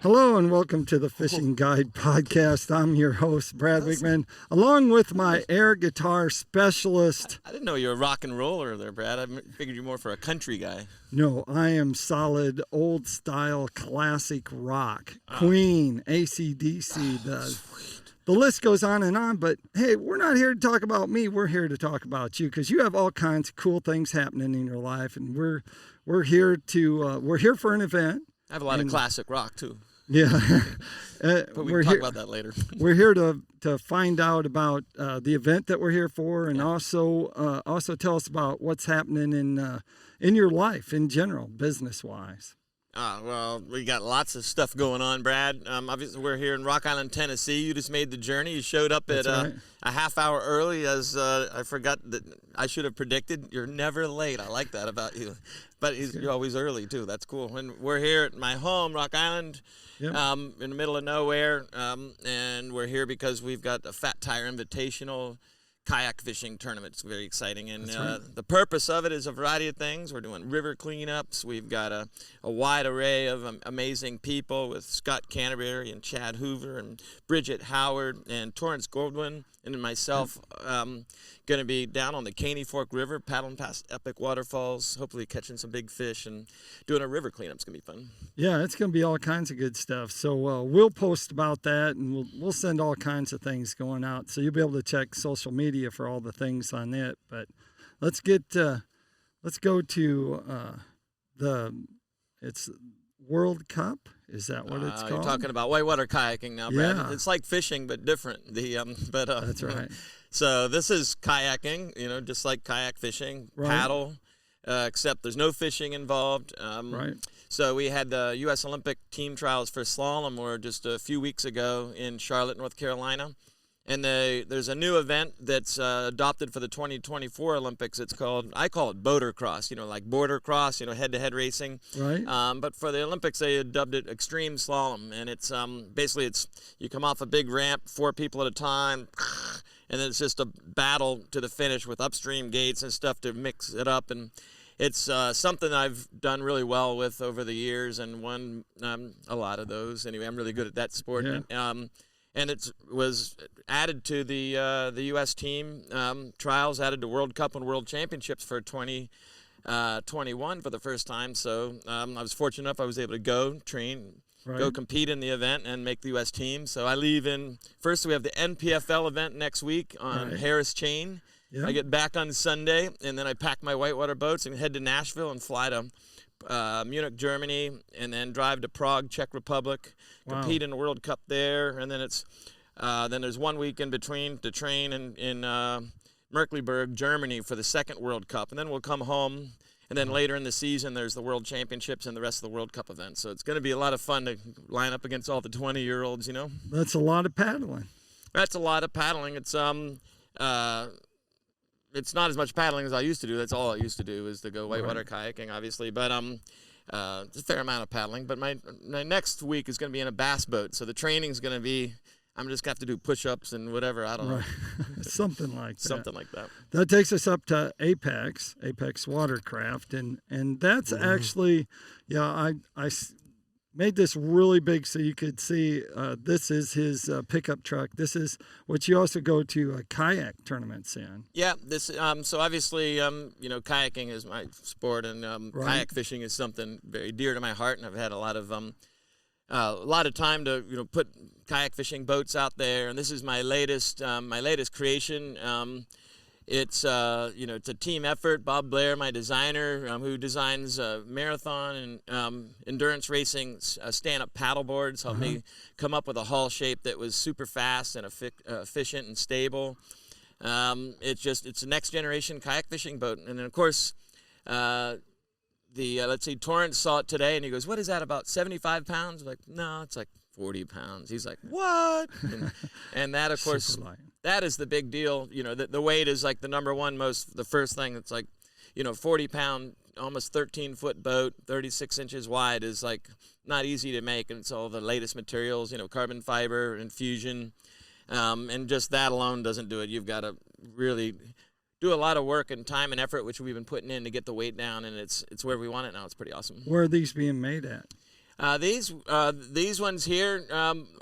Hello and welcome to the Fishing Guide Podcast. I'm your host, Brad Wiegmann, along with my air guitar specialist. I didn't know you were a rock and roller there, Brad. I figured you were more for a country guy. No, I am solid, old-style, classic rock. Queen, AC/DC, the list goes on, but hey, we're not here to talk about me. We're here to talk about you because you have all kinds of cool things happening in your life, and we're here for an event. I have a lot of classic rock, too. Yeah. But we can talk about that later. We're here to find out about the event that we're here for, and also tell us about what's happening in your life in general, business-wise. Well, we got lots of stuff going on, Brad. Obviously, we're here in Rock Island, Tennessee. You just made the journey. You showed up at a half hour early, as I forgot that I should have predicted. You're never late. I like that about you. But you're always early, too. That's cool. And we're here at my home, Rock Island, in the middle of nowhere. And we're here because we've got a Fat Tire Invitational kayak fishing tournament. It's very exciting, and the purpose of it is a variety of things. We're doing river cleanups. We've got a wide array of amazing people with Scott Canterbury and Chad Hoover and Bridget Howard and Torrance Goldwyn and myself. Going to be down on the Caney Fork River, paddling past epic waterfalls, hopefully catching some big fish and doing a river cleanup. It's going to be fun. Yeah, it's going to be all kinds of good stuff. So we'll post about that, and we'll send all kinds of things going out. So you'll be able to check social media for all the things on it. But let's go to it's World Cup. Is that what it's called? You're talking about whitewater kayaking now, Brad. Yeah. It's like fishing, but different. That's right. So this is kayaking, just like kayak fishing, paddle, except there's no fishing involved. Right. So we had the U.S. Olympic team trials for Slalom were just a few weeks ago in Charlotte, North Carolina. And there's a new event that's adopted for the 2024 Olympics. I call it boater cross, like border cross, head-to-head racing. Right. But for the Olympics, they dubbed it extreme slalom. And it's basically you come off a big ramp, 4 people at a time, and then it's just a battle to the finish with upstream gates and stuff to mix it up. And it's something I've done really well with over the years and won a lot of those. Anyway, I'm really good at that sport. Yeah. And it was added to the U.S. team trials, added to World Cup and World Championships for 2021 for the first time. So I was fortunate enough I was able to go train, go compete in the event, and make the U.S. team. So I leave first we have the NPFL event next week on Harris Chain. Yep. I get back on Sunday, and then I pack my whitewater boats and head to Nashville and fly to Munich, Germany, and then drive to Prague, Czech Republic, compete in the World Cup there, and then then there's 1 week in between to train in Merkleberg, Germany for the second World Cup, and then we'll come home, and then later in the season there's the World Championships and the rest of the World Cup events. So it's going to be a lot of fun to line up against all the 20-year-olds, That's a lot of paddling. That's a lot of paddling. It's not as much paddling as I used to do. That's all I used to do is to go whitewater kayaking, obviously. But it's a fair amount of paddling. But my next week is going to be in a bass boat. So the training's going to be, I'm just going to have to do push-ups and whatever. I don't know. Something like that. Something like that. That takes us up to Apex Watercraft. And that's actually, I made this really big so you could see this is his pickup truck. This is what you also go to kayak tournaments in. Yeah, so obviously, kayaking is my sport, and kayak fishing is something very dear to my heart, and I've had a lot of time to put kayak fishing boats out there, and this is my latest creation. It's it's a team effort. Bob Blair, my designer, who designs marathon and endurance racing stand-up paddle boards, helped me come up with a hull shape that was super fast and efficient and stable. It's a next generation kayak fishing boat, and then of course let's see, Torrance saw it today and he goes, "What is that, about 75 pounds?" I'm like, "No, it's like 40 pounds. He's like, "What?" And that, of course, that is the big deal. The weight is like the number one the first thing. It's like, 40-pound, almost 13-foot boat, 36 inches wide is like not easy to make. And it's all the latest materials, carbon fiber, infusion. And just that alone doesn't do it. You've got to really do a lot of work and time and effort, which we've been putting in to get the weight down, and it's where we want it now. It's pretty awesome. Where are these being made at? These ones here,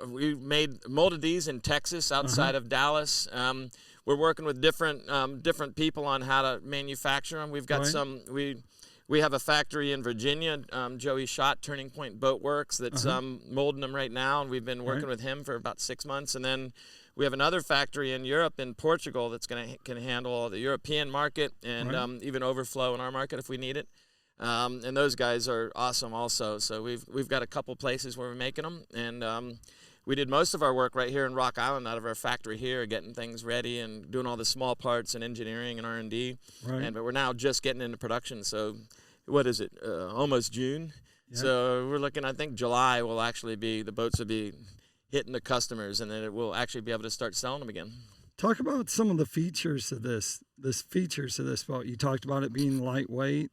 we molded these in Texas, outside of Dallas. We're working with different people on how to manufacture them. We've got we have a factory in Virginia, Joey Schott, Turning Point Boat Works, that's molding them right now, and we've been working with him for about 6 months. And then we have another factory in Europe, in Portugal, that's can handle all the European market and even overflow in our market if we need it. And those guys are awesome also. So we've got a couple places where we're making them, and we did most of our work right here in Rock Island out of our factory here, getting things ready and doing all the small parts and engineering and R&D. But we're now just getting into production. So what is it? Almost June. Yep. So we're looking. I think July will actually be the boats will be hitting the customers, and then it will actually be able to start selling them again. Talk about some of the features of this boat. You talked about it being lightweight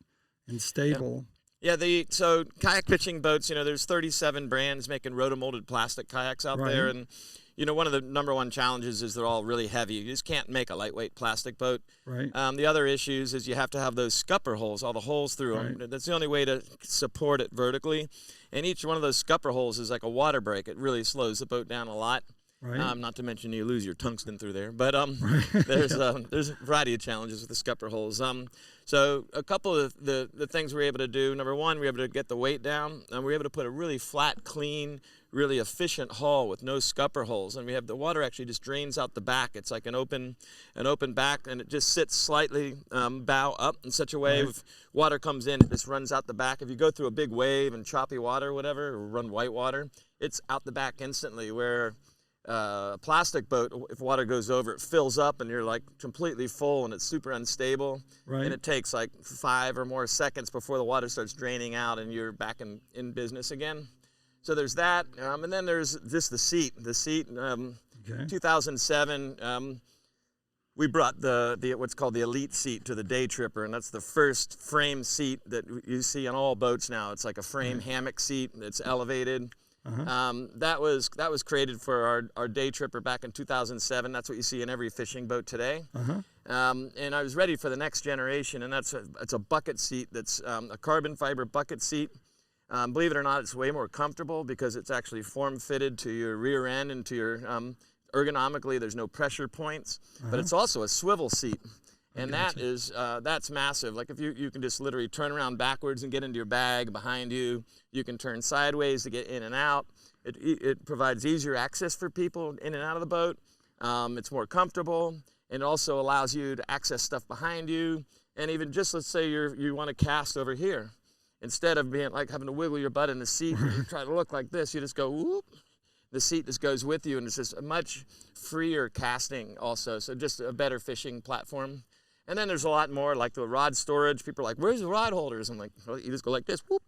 and stable. Yeah, so kayak pitching boats, there's 37 brands making rotomolded plastic kayaks out there, and one of the number one challenges is they're all really heavy. You just can't make a lightweight plastic boat. The other issues is you have to have those scupper holes, all the holes through them. That's the only way to support it vertically, and each one of those scupper holes is like a water break. It really slows the boat down a lot. Not to mention you lose your tungsten through there, but there's a variety of challenges with the scupper holes. So a couple of the things we're able to do. Number one, we're able to get the weight down, and we're able to put a really flat, clean, really efficient hull with no scupper holes. And we have the water actually just drains out the back. It's like an open back, and it just sits slightly bow up in such a way if water comes in, it just runs out the back. If you go through a big wave and choppy water or whatever, or run white water, it's out the back instantly, where a plastic boat, if water goes over, it fills up and you're like completely full and it's super unstable. And it takes like 5 or more seconds before the water starts draining out and you're back in business again. So there's that. And then there's just the seat. The seat, 2007, we brought the what's called the Elite seat to the Day Tripper, and that's the first frame seat that you see on all boats now. It's like a frame hammock seat. It's elevated. That was created for our Day Tripper back in 2007. That's what you see in every fishing boat today. And I was ready for the next generation, and it's a bucket seat. That's a carbon fiber bucket seat. Believe it or not, it's way more comfortable because it's actually form fitted to your rear end and to your ergonomically. There's no pressure points, but it's also a swivel seat. And that's massive. Like if you can just literally turn around backwards and get into your bag behind you. You can turn sideways to get in and out. It provides easier access for people in and out of the boat. It's more comfortable, and it also allows you to access stuff behind you. And even just let's say you want to cast over here, instead of being like having to wiggle your butt in the seat and you try to look like this, you just go whoop. The seat just goes with you, and it's just a much freer casting also. So just a better fishing platform. And then there's a lot more, like the rod storage. People are like, where's the rod holders? I'm like, well, you just go like this, whoop.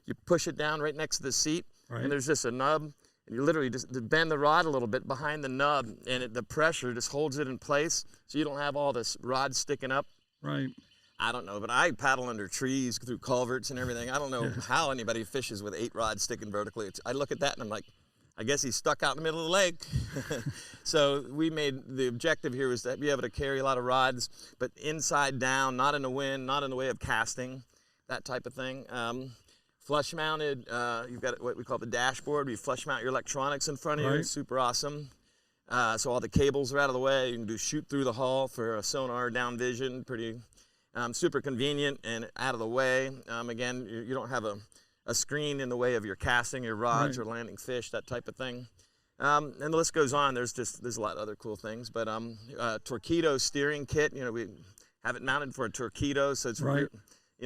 You push it down right next to the seat, and there's just a nub. And you literally just bend the rod a little bit behind the nub, and the pressure just holds it in place, so you don't have all this rod sticking up. I don't know, but I paddle under trees, through culverts and everything. I don't know how anybody fishes with 8 rods sticking vertically. I look at that, and I'm like, I guess he's stuck out in the middle of the lake. So the objective here was to be able to carry a lot of rods, but inside down, not in the wind, not in the way of casting, that type of thing. Flush mounted, you've got what we call the dashboard. You flush mount your electronics in front of you. It's super awesome. So all the cables are out of the way. You can do shoot through the hull for a sonar down vision. Pretty super convenient and out of the way. Again, you don't have a screen in the way of your casting, your rods, or landing fish, that type of thing. And the list goes on. There's a lot of other cool things. But Torquato Steering Kit, we have it mounted for a Torquato, so it's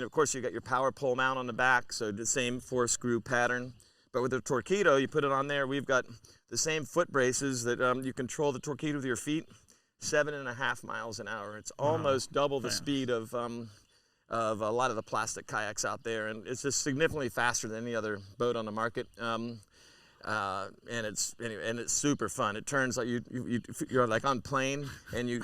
of course you got your power pole mount on the back, so the same 4-screw pattern. But with the Torquato, you put it on there. We've got the same foot braces that you control the Torquato with your feet, 7.5 miles an hour. It's almost double the speed of a lot of the plastic kayaks out there, and it's just significantly faster than any other boat on the market. And it's super fun. It turns like you're like on plane, and you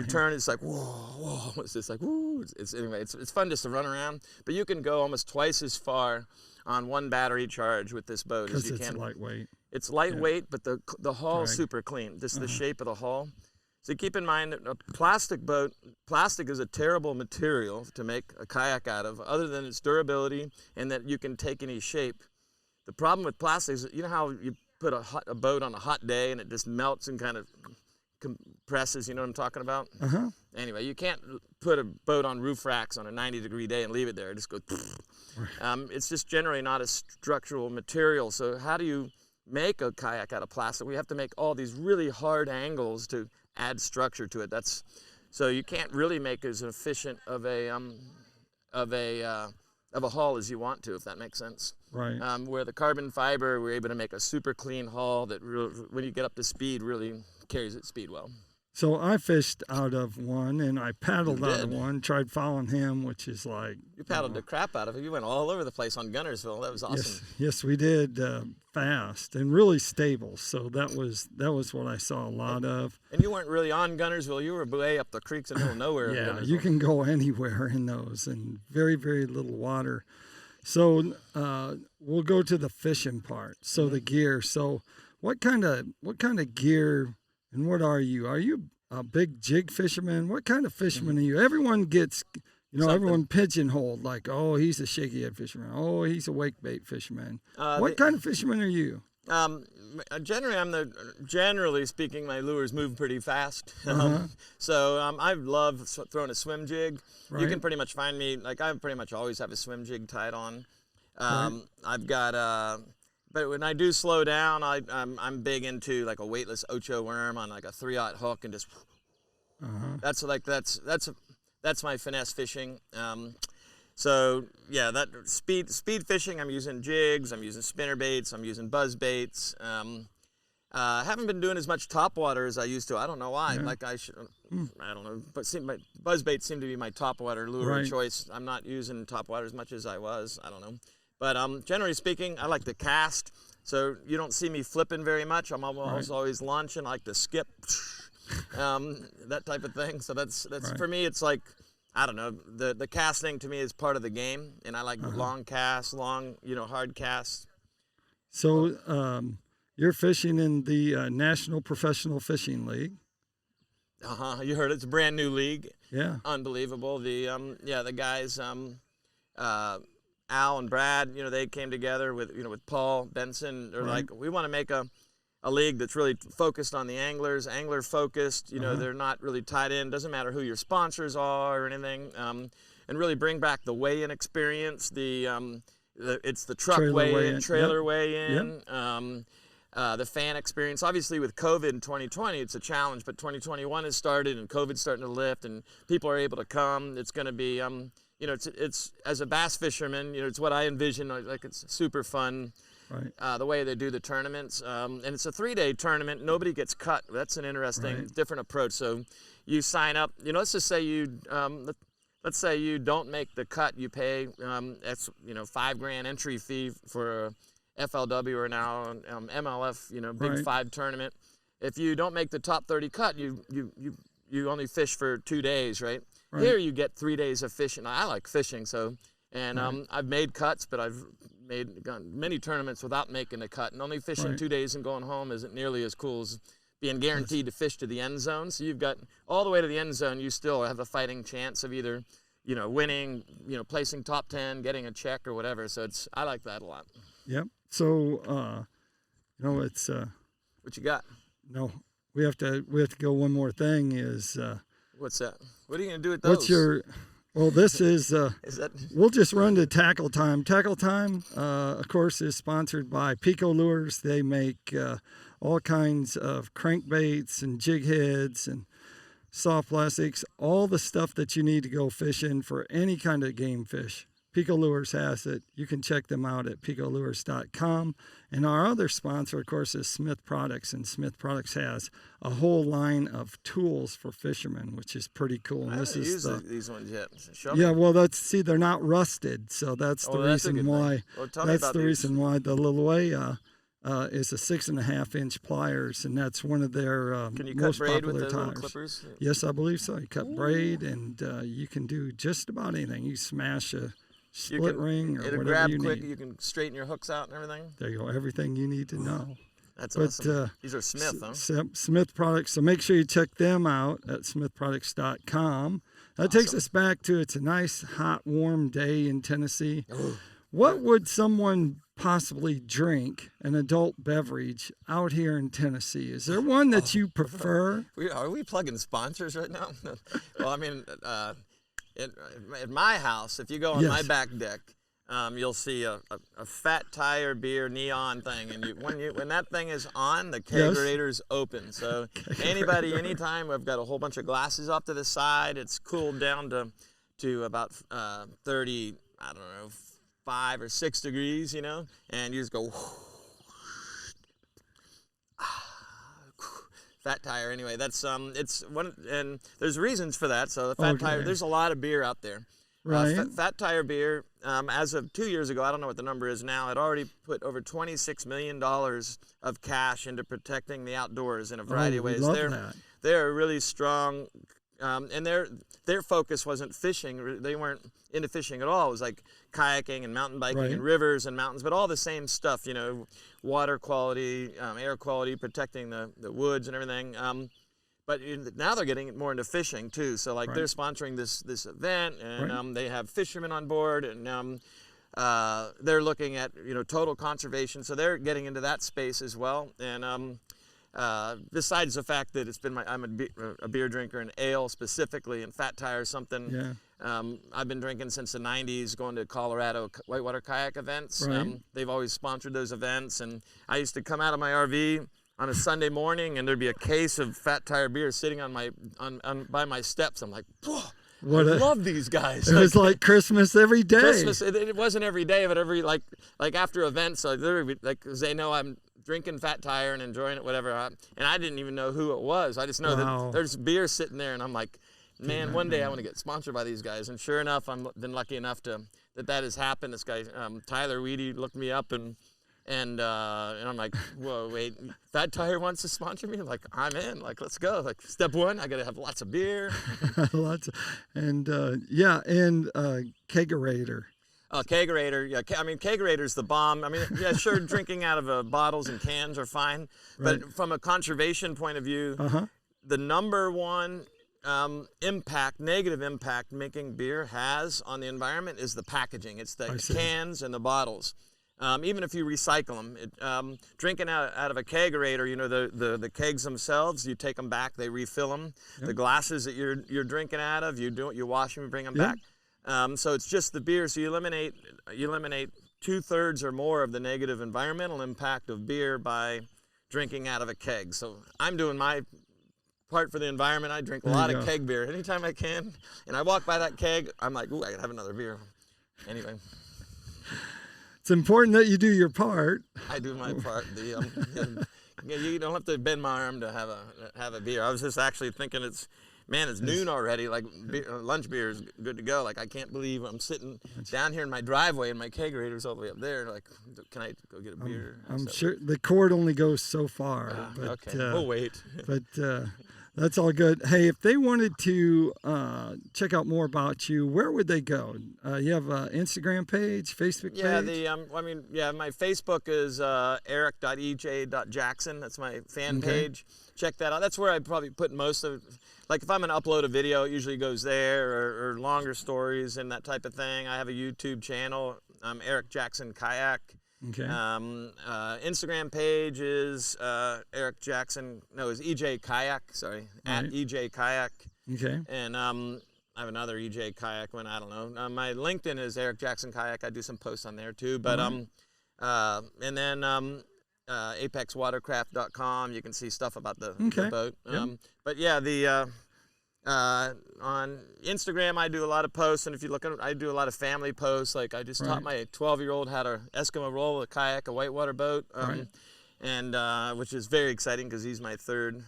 turn. It's like whoa. It's just like woo. It's fun just to run around. But you can go almost twice as far on one battery charge with this boat as you can. Because it's lightweight. It's lightweight, but the hull is super clean. Just the shape of the hull. So keep in mind, a plastic is a terrible material to make a kayak out of, other than its durability and that you can take any shape. The problem with plastic is, you know how you put a boat on a hot day and it just melts and kind of compresses, you know what I'm talking about? Uh-huh. Anyway, you can't put a boat on roof racks on a 90-degree day and leave it there. It just goes, it's just generally not a structural material. So how do you make a kayak out of plastic? We have to make all these really hard angles to add structure to it. So you can't really make as efficient of a hull as you want to, if that makes sense. Right. Where the carbon fiber, we're able to make a super clean hull that when you get up to speed, really carries its speed well. So I fished out of one, and I paddled out of one, tried following him, which is like... You paddled the crap out of it. You went all over the place on Gunnersville. That was awesome. Yes, we did. Fast and really stable. So that was what I saw a lot of. And you weren't really on Gunnersville. You were way up the creeks in the middle of nowhere. Yeah, you can go anywhere in those, and very, very little water. So we'll go to the fishing part. So the gear. So what kind of gear... And what are you? Are you a big jig fisherman? What kind of fisherman are you? Everyone gets, everyone pigeonholed like, oh, he's a shaky head fisherman. Oh, he's a wake bait fisherman. What kind of fisherman are you? Generally speaking, my lures move pretty fast. So I love throwing a swim jig. Right. You can pretty much find me, like I pretty much always have a swim jig tied on. Right. I've got... But when I do slow down, I'm big into like a weightless ocho worm on like a 3/0 hook and just. That's my finesse fishing. So yeah, that speed fishing. I'm using jigs. I'm using spinner baits. I'm using buzz baits. I haven't been doing as much topwater as I used to. I don't know why. Yeah. Like I should. I don't know. But my buzz baits seem to be my topwater lure of choice. I'm not using topwater as much as I was. I don't know. But generally speaking, I like to cast, so you don't see me flipping very much. I'm always launching. I like to skip, that type of thing. So that's for me. It's like, I don't know. The casting to me is part of the game, and I like long casts, hard casts. So you're fishing in the National Professional Fishing League. You heard it. It's a brand new league. Yeah. Unbelievable. The guys. Al and Brad, they came together with Paul Benson. They're like, we want to make a league that's really focused on the anglers, angler focused. They're not really tied in. Doesn't matter who your sponsors are or anything. And really bring back the weigh-in experience. It's the truck weigh-in, trailer weigh-in. The fan experience. Obviously, with COVID in 2020, it's a challenge. But 2021 has started, and COVID's starting to lift, and people are able to come. It's going to be it's as a bass fisherman, it's what I envision. Like it's super fun, right? The way they do the tournaments, and it's a 3-day tournament. Nobody gets cut. That's an interesting, different approach. So you sign up. Let's just say let's say you don't make the cut. You pay that's $5,000 entry fee for a FLW or now MLF, Big Five tournament. If you don't make the top 30 cut, you only fish for 2 days, right? Here you get 3 days of fishing. I like fishing, I've made cuts, but I've gone many tournaments without making a cut. And only fishing 2 days and going home isn't nearly as cool as being guaranteed to fish to the end zone. So you've got all the way to the end zone. You still have a fighting chance of either, winning, placing top 10, getting a check or whatever. So I like that a lot. Yep. So, it's what you got? No, we have to go. One more thing is. What's that? What are you going to do with those? This is, is that... we'll just run to Tackle Time. Tackle Time, of course, is sponsored by PICO Lures. They make all kinds of crankbaits and jig heads and soft plastics, all the stuff that you need to go fishing for any kind of game fish. PICO Lures has it. You can check them out at picolures.com. And our other sponsor, of course, is Smith Products. And Smith Products has a whole line of tools for fishermen, which is pretty cool. And I haven't used these ones yet. Show me. Yeah, well, they're not rusted. So that's the reason why. Well, that's the reason why the Lawaia is a 6.5-inch pliers, and that's one of their can you most cut braid popular with the tires. little clippers? Yes, I believe so. You cut braid, and you can do just about anything. You smash a split ring or whatever grab you quick. need. You can straighten your hooks out and everything. There you go. Everything you need to know. That's awesome. These are Smith, huh? Smith products. So make sure you check them out at smithproducts.com. That takes us back to, it's a nice, hot, warm day in Tennessee. What would someone possibly drink, an adult beverage, out here in Tennessee? Is there one that you prefer? Are we plugging sponsors right now? Well, I mean, at my house, if you go on my back deck, you'll see a Fat Tire beer neon thing, and when that thing is on, the kegerator's open. So anybody, anytime, we've got a whole bunch of glasses off to the side. It's cooled down to about 30, I don't know, 5 or 6 degrees, you know, and you just go. Fat Tire. Anyway, that's it's one, and there's reasons for that. So the Fat Tire, there's a lot of beer out there. Right. Fat Tire beer, as of 2 years ago, I don't know what the number is now, it already put over $26 million of cash into protecting the outdoors in a variety of ways. They're really strong, and their focus wasn't fishing. They weren't into fishing at all. It was like kayaking and mountain biking and rivers and mountains, but all the same stuff, you know, water quality, air quality, protecting the woods and everything. But now they're getting more into fishing too. So like they're sponsoring this event, and they have fishermen on board, and they're looking at, you know, total conservation. So they're getting into that space as well. And besides the fact that I'm a beer drinker, and ale specifically, and Fat Tire is something I've been drinking since the 90s, going to Colorado whitewater kayak events. They've always sponsored those events, and I used to come out of my RV on a Sunday morning, and there'd be a case of Fat Tire beer sitting by my steps. I'm like, whoa, I love these guys. It was like Christmas every day. Christmas, it wasn't every day, but every like after events, like 'cause they know I'm drinking Fat Tire and enjoying it, whatever. And I didn't even know who it was. I just know that there's beer sitting there, and I'm like, man, one day I want to get sponsored by these guys. And sure enough, I've been lucky enough that has happened. This guy, Tyler Weedy, looked me up, and I'm like, whoa, wait, Fat Tire wants to sponsor me? Like, I'm in. Like, let's go. Like, step one, I got to have lots of beer. Kegerator. Kegerator, yeah. I mean, Kegerator's the bomb. I mean, yeah, sure, drinking out of bottles and cans are fine. But from a conservation point of view, the number one negative impact making beer has on the environment is the packaging. It's the cans and the bottles. Even if you recycle them, drinking out of a kegerator, you know, the kegs themselves, you take them back, they refill them. The glasses that you're drinking out of, you wash them, you bring them back. So it's just the beer. So you eliminate 2/3 or more of the negative environmental impact of beer by drinking out of a keg. So I'm doing my part for the environment. I drink a lot of keg beer anytime I can, and I walk by that keg, I'm like, ooh, I gotta have another beer. Anyway. It's important that you do your part. I do my part. You don't have to bend my arm to have a beer. I was just actually thinking it's noon already. Like lunch beer is good to go. Like I can't believe I'm sitting down here in my driveway and my kegerator's all the way up there. Like, can I go get a beer? I'm sure the cord only goes so far. Okay, we'll wait. But that's all good. Hey, if they wanted to check out more about you, where would they go? You have an Instagram page, Facebook page? Yeah, my Facebook is eric.ej.jackson. That's my fan page. Check that out. That's where I probably put most of, like if I'm going to upload a video, it usually goes there, or longer stories and that type of thing. I have a YouTube channel, Eric Jackson Kayak. Okay. Instagram page is Eric Jackson. No, it's EJ Kayak. Sorry, at EJ Kayak. Okay. And I have another EJ Kayak one. I don't know. My LinkedIn is Eric Jackson Kayak. I do some posts on there too. But and then apexwatercraft.com. You can see stuff about the boat. But yeah, on Instagram, I do a lot of posts, and if you look at it, I do a lot of family posts. Like I just taught my 12-year-old how to Eskimo roll a kayak, a whitewater boat, and which is very exciting because he's my third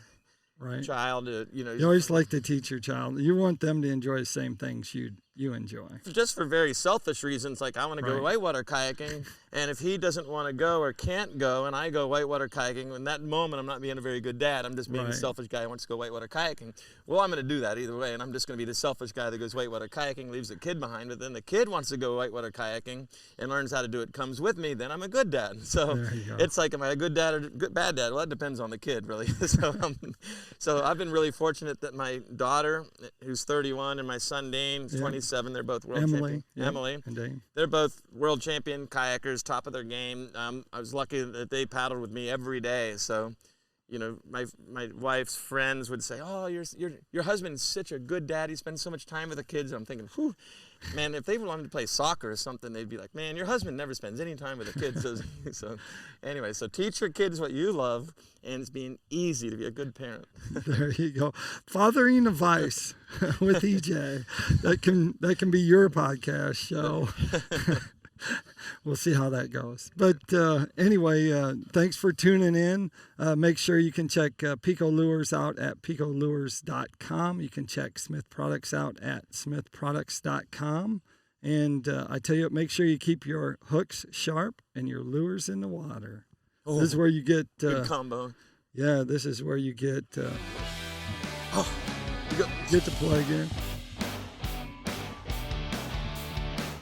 child. You always like to teach your child. You want them to enjoy the same things you you enjoy. Just for very selfish reasons, like I want to go whitewater kayaking, and if he doesn't want to go or can't go, and I go whitewater kayaking, in that moment I'm not being a very good dad. I'm just being a selfish guy who wants to go whitewater kayaking. Well, I'm going to do that either way, and I'm just going to be the selfish guy that goes whitewater kayaking, leaves the kid behind, but then the kid wants to go whitewater kayaking and learns how to do it, comes with me, then I'm a good dad. So it's like, am I a good dad or bad dad? Well, that depends on the kid, really. So I've been really fortunate that my daughter, who's 31, and my son Dane, who's 27, they're both world champion. Emily and Dane. They're both world champion kayakers, top of their game. I was lucky that they paddled with me every day. So, you know, my wife's friends would say, "Oh, your husband's such a good dad. He spends so much time with the kids." And I'm thinking, whew, man, if they wanted to play soccer or something, they'd be like, "Man, your husband never spends any time with the kids." So anyway, so teach your kids what you love, and it's being easy to be a good parent. There you go. Fathering advice with EJ. That can be your podcast show. We'll see how that goes. But anyway, thanks for tuning in. Make sure you can check PICO Lures out at picolures.com. You can check Smith Products out at smithproducts.com. And I tell you, make sure you keep your hooks sharp and your lures in the water. Oh, this is where you get... good combo. Yeah, this is where you get... get the plug in.